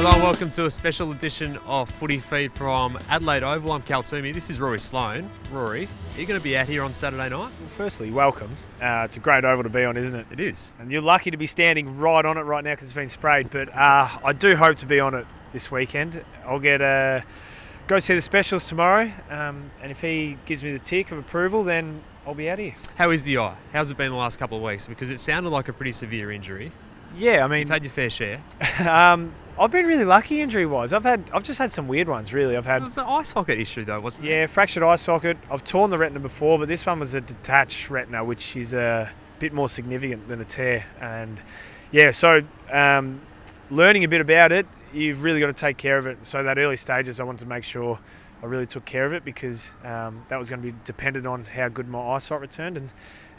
Hello and welcome to a special edition of Footy Feed from Adelaide Oval. I'm Cal Toomey. This is Rory Sloane. Rory, are you going to be out here on Saturday night? Well, firstly, welcome. It's a great oval to be on, isn't it? It is. And you're lucky to be standing right on it right now because it's been sprayed. But I do hope to be on it this weekend. I'll go see the specialist tomorrow. And if he gives me the tick of approval, then I'll be out here. How is the eye? How's it been the last couple of weeks? Because it sounded like a pretty severe injury. Yeah, I mean, You've had your fair share. I've been really lucky injury-wise. I've just had some weird ones, really. It was an eye socket issue, though, wasn't it? Yeah, fractured eye socket. I've torn the retina before, but this one was a detached retina, which is a bit more significant than a tear. And yeah, so learning a bit about it, you've really got to take care of it. So that early stages, I wanted to make sure I really took care of it because that was going to be dependent on how good my eyesight returned.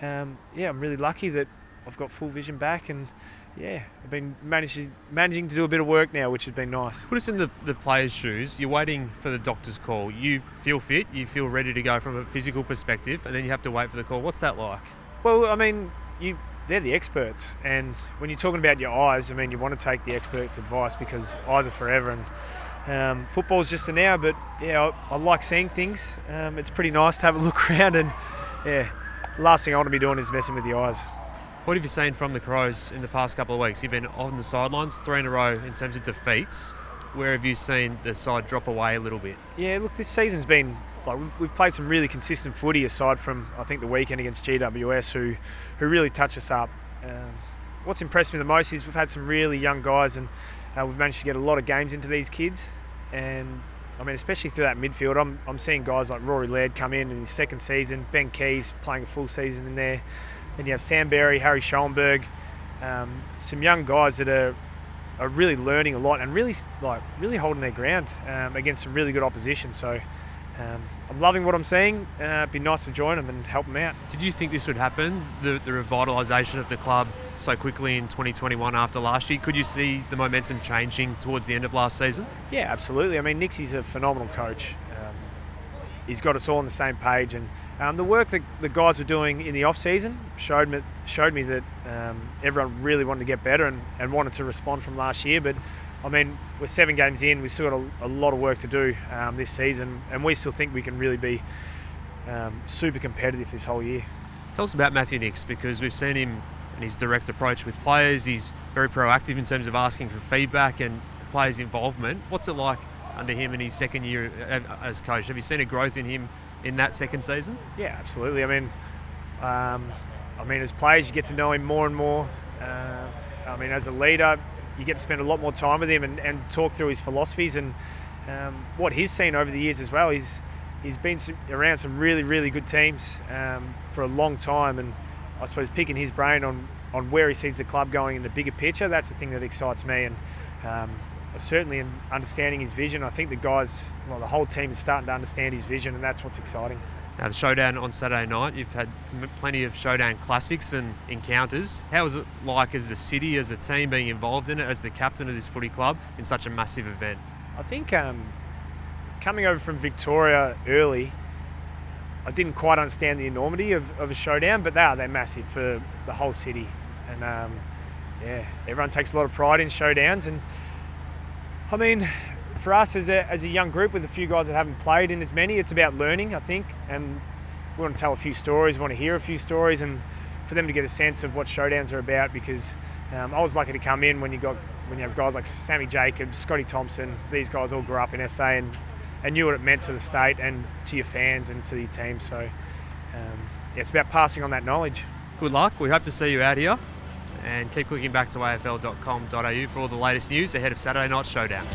And yeah, I'm really lucky that I've got full vision back, and yeah, I've been managing to do a bit of work now, which has been nice. Put us in the players' shoes. You're waiting for the doctor's call. You feel fit, you feel ready to go from a physical perspective, and then you have to wait for the call. What's that like? Well, I mean, they're the experts, and when you're talking about your eyes, I mean, you want to take the experts' advice because eyes are forever, and football's just a now, but yeah, I like seeing things. It's pretty nice to have a look around, and yeah, the last thing I want to be doing is messing with the eyes. What have you seen from the Crows in the past couple of weeks? You've been on the sidelines, 3 in a row in terms of defeats. Where have you seen the side drop away a little bit? Yeah, look, this season's been like we've played some really consistent footy aside from I think the weekend against GWS, who really touched us up. What's impressed me the most is we've had some really young guys, and we've managed to get a lot of games into these kids. And I mean, especially through that midfield, I'm seeing guys like Rory Sloane come in his second season, Ben Keys playing a full season in there. Then you have Sam Berry, Harry Schoenberg, some young guys that are really learning a lot and really holding their ground against some really good opposition. So I'm loving what I'm seeing. It'd be nice to join them and help them out. Did you think this would happen, the revitalisation of the club so quickly in 2021 after last year? Could you see the momentum changing towards the end of last season? Yeah, absolutely. I mean, Nixie's a phenomenal coach. He's got us all on the same page, and the work that the guys were doing in the off-season showed me that everyone really wanted to get better and wanted to respond from last year. But I mean, we're 7 games in, we've still got a lot of work to do this season, and we still think we can really be super competitive this whole year. Tell us about Matthew Nicks, because we've seen him and his direct approach with players. He's very proactive in terms of asking for feedback and players' involvement. What's it like under him in his second year as coach? Have you seen a growth in him in that second season? Yeah, absolutely. I mean, as players, you get to know him more and more. I mean, as a leader, you get to spend a lot more time with him and talk through his philosophies and what he's seen over the years as well. He's been around some really, really good teams for a long time, and I suppose picking his brain on where he sees the club going in the bigger picture, that's the thing that excites me. And certainly in understanding his vision, I think the whole team is starting to understand his vision, and that's what's exciting. Now, the Showdown on Saturday night, you've had plenty of Showdown classics and encounters. How is it like as a city, as a team, being involved in it, as the captain of this footy club in such a massive event? I think coming over from Victoria early, I didn't quite understand the enormity of a Showdown, but they're massive for the whole city. And yeah, everyone takes a lot of pride in Showdowns. And I mean, for us as a young group with a few guys that haven't played in as many, it's about learning, I think, and we want to tell a few stories, we want to hear a few stories, and for them to get a sense of what Showdowns are about. Because I was lucky to come in when you have guys like Sammy Jacobs, Scotty Thompson. These guys all grew up in SA and knew what it meant to the state and to your fans and to your team. So yeah, it's about passing on that knowledge. Good luck. We hope to see you out here, and keep clicking back to afl.com.au for all the latest news ahead of Saturday night's Showdown.